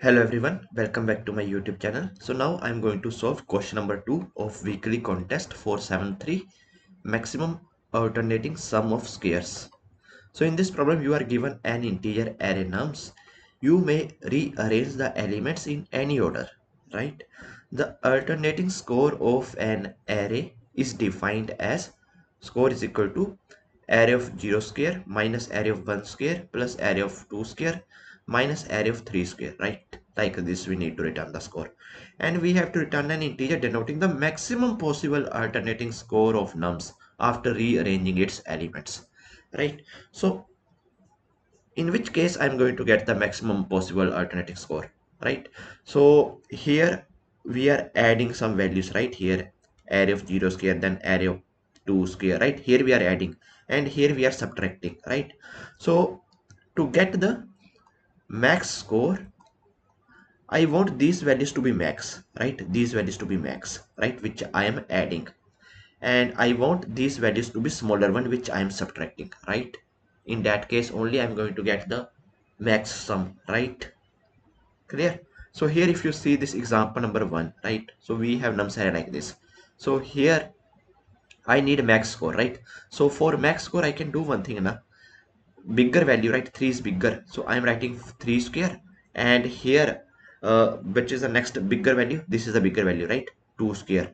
Hello everyone, welcome back to my YouTube channel. So now I'm going to solve question number 2 of weekly contest 473 maximum alternating sum of squares. So in this problem you are given an integer array nums. You may rearrange the elements in any order, right? The alternating score of an array is defined as score is equal to array of 0 square minus array of 1 square plus array of 2 square minus array of 3 square, right? Like this we need to return the score, and we have to return an integer denoting the maximum possible alternating score of nums after rearranging its elements, right? So in which case I'm going to get the maximum possible alternating score, right? So here we are adding some values, right? Here array of 0 square, then array of 2 square, right? Here we are adding and here we are subtracting, right? So to get the max score, I want these values to be max, right? These values to be max, right? Which I am adding, and I want these values to be smaller one which I am subtracting, right? In that case only I'm going to get the max sum, right? Clear? So here if you see this example number 1, right? So we have nums array like this. So here I need max score, right? So for max score I can do one thing now. Bigger value, right? 3 is bigger, so I am writing 3 square, and here which is the next bigger value, this is the bigger value, right? 2 square.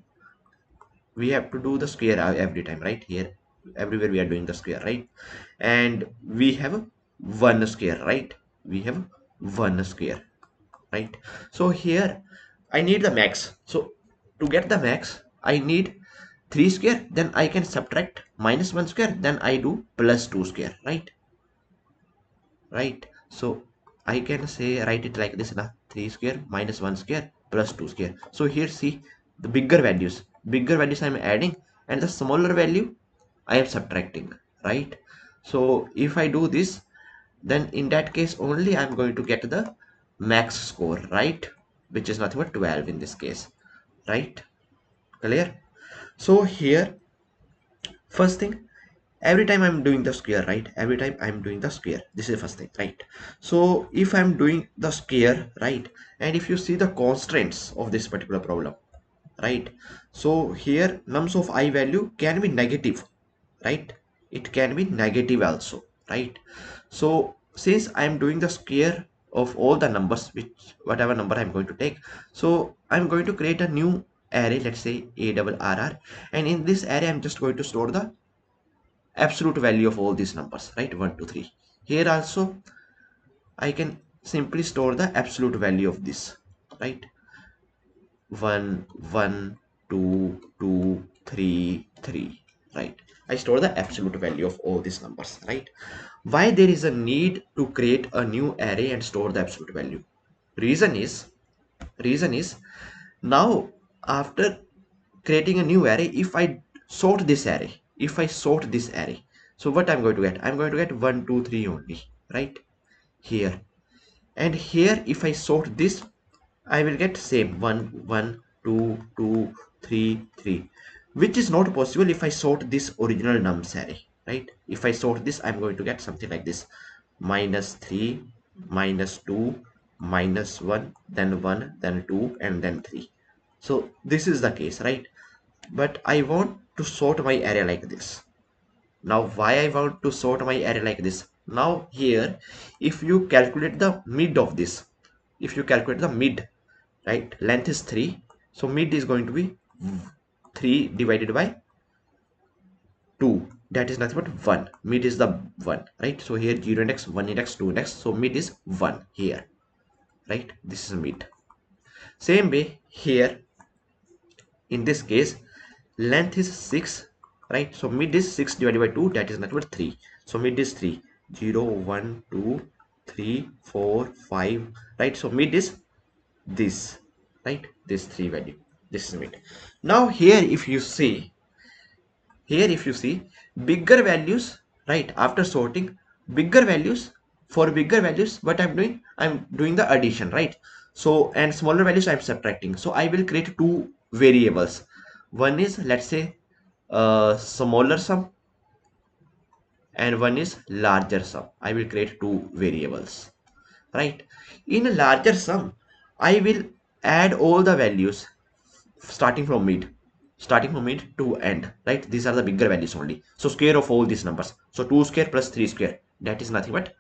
We have to do the square every time, right? Here everywhere we are doing the square, right? And we have 1 square, right? We have 1 square, right? So here I need the max. So to get the max I need 3 square, then I can subtract minus 1 square, then I do plus 2 square, right? Right, so I can say write it like this now: 3 square minus 1 square plus 2 square. So here see the bigger values I'm adding, and the smaller value I am subtracting, right? So if I do this, then in that case only I'm going to get the max score, right? Which is nothing but 12 in this case, right? Clear? So here first thing, every time I'm doing the square, right? Every time I'm doing the square, this is the first thing, right? So if I'm doing the square, right, and if you see the constraints of this particular problem, right? So here nums of I value can be negative, right? It can be negative also, right? So since I'm doing the square of all the numbers, which whatever number I'm going to take, so I'm going to create a new array, let's say ARR, and in this array I'm just going to store the absolute value of all these numbers, right? 1 2 3. Here also I can simply store the absolute value of this, right? 1 1 2 2 3 3, right? I store the absolute value of all these numbers, right? Why there is a need to create a new array and store the absolute value? Reason is reason is now after creating a new array, if I sort this array, so what I'm going to get, I'm going to get 1 2 3 only, right? Here and here if I sort this, I will get same 1 1 2 2 3 3, which is not possible if I sort this original nums array, right? If I sort this, I'm going to get something like this: minus 3 minus 2 minus 1, then 1, then 2, and then 3. So this is the case, right? But I want to sort my array like this. Now why I want to sort my array like this? Now here if you calculate the mid of this, if you calculate the mid, right, length is 3, so mid is going to be 3 divided by 2, that is nothing but 1. Mid is the 1, right? So here 0 index, 1 index, 2 index, so mid is 1 here, right? This is mid. Same way here, in this case length is 6, right? So mid is 6 divided by 2, that is nothing but 3. So mid is 3, 0 1 2 3 4 5, right? So mid is this, right? This 3 value, this is mid. Now here if you see, bigger values, right, after sorting bigger values, for bigger values what I'm doing the addition, right? So and smaller values I'm subtracting. So I will create two variables. One is, let's say, smaller sum, and one is larger sum. I will create two variables, right? In a larger sum, I will add all the values starting from mid to end, right? These are the bigger values only. So square of all these numbers. So 2 square plus 3 square, that is nothing but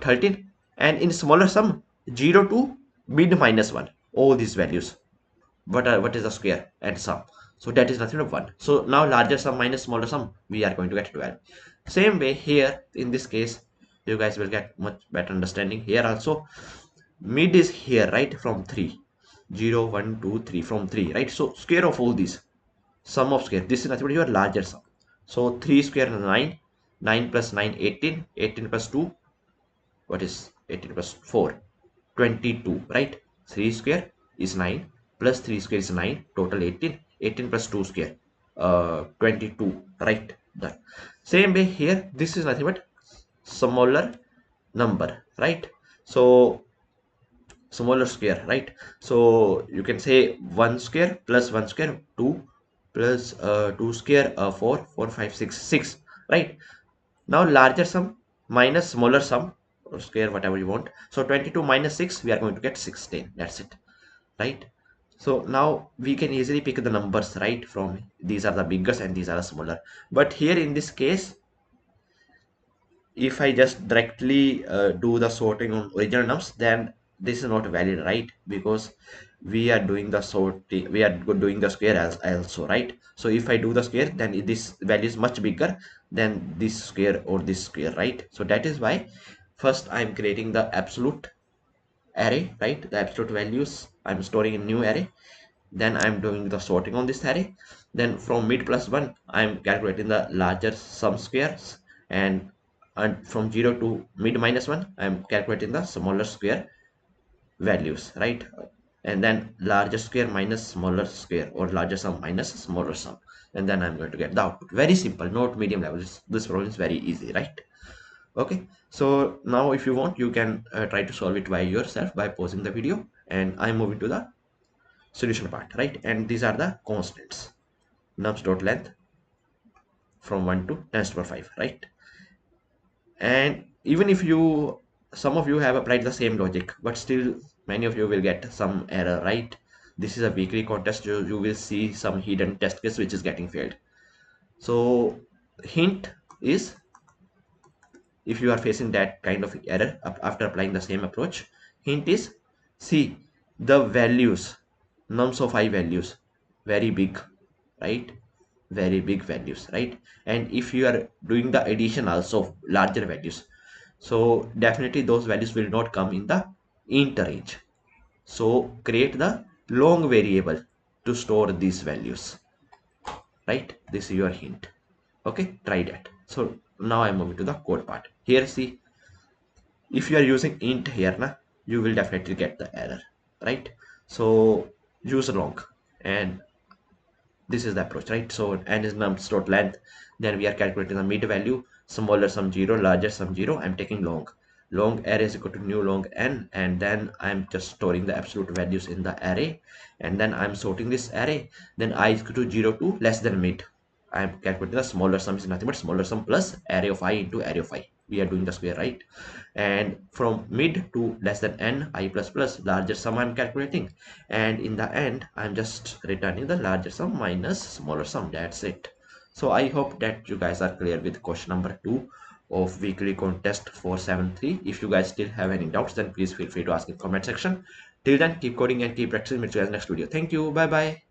13. And in smaller sum, 0 to mid minus 1, all these values. What is the square and sum? So that is nothing but 1. So now larger sum minus smaller sum, we are going to get 12. Same way here, in this case, you guys will get much better understanding. Here also, mid is here, right? From 3. 0, 1, 2, 3, from 3, right? So square of all these, sum of square, this is nothing but your larger sum. So 3 square 9, 9 plus 9 18, 18 plus 2, what is 18 plus 4, 22, right? 3 square is 9 plus 3 square is 9, total 18, 18 plus 2 square 22, right? That same way here, this is nothing but smaller number, right? So smaller square, right? So you can say 1 square plus 1 square 2 plus 2 square 4, 4 5 6 6, right? Now larger sum minus smaller sum or square, whatever you want. So 22 minus 6, we are going to get 16. That's it, right? So now we can easily pick the numbers, right? From these are the biggest and these are the smaller. But here in this case, if I just directly do the sorting on original nums, then this is not valid, right? Because we are doing the sorting, we are doing the square as also, right? So if I do the square, then this value is much bigger than this square or this square, right? So that is why first I'm creating the absolute array, right? The absolute values I'm storing in new array. Then I'm doing the sorting on this array. Then from mid plus 1, I'm calculating the larger sum squares, and from 0 to mid minus 1, I'm calculating the smaller square values, right? And then larger square minus smaller square, or larger sum minus smaller sum, and then I'm going to get the output. Very simple, not medium level. This problem is very easy, right? Okay, so now if you want, you can try to solve it by yourself by pausing the video, and I'm moving to the solution part, right? And these are the constants: nums dot length from 1 to 10 to the power 5, right? And even if you, some of you have applied the same logic, but still many of you will get some error, right? This is a weekly contest. You will see some hidden test case which is getting failed. So hint is, if you are facing that kind of error after applying the same approach, hint is, see the values, nums of I values, very big, right? Very big values, right? And if you are doing the addition also of larger values, so definitely those values will not come in the int range. So create the long variable to store these values, right? This is your hint. Okay, try that. So now I'm moving to the code part. Here, see, if you are using int here na, you will definitely get the error, right? So use long, and this is the approach, right? So n is nums dot length, then we are calculating the mid value, smaller sum 0, larger sum 0. I'm taking long array is equal to new long n, and then I'm just storing the absolute values in the array, and then I'm sorting this array. Then I is equal to 0 to less than mid. I'm calculating the smaller sum is nothing but smaller sum plus array of I into array of I. We are doing the square, right? And from mid to less than n, I plus plus, larger sum I'm calculating, and in the end I'm just returning the larger sum minus smaller sum. That's it. So I hope that you guys are clear with question number 2 of weekly contest 473. If you guys still have any doubts, then please feel free to ask in comment section. Till then, keep coding and keep practicing. Meet you guys next video. Thank you. Bye bye.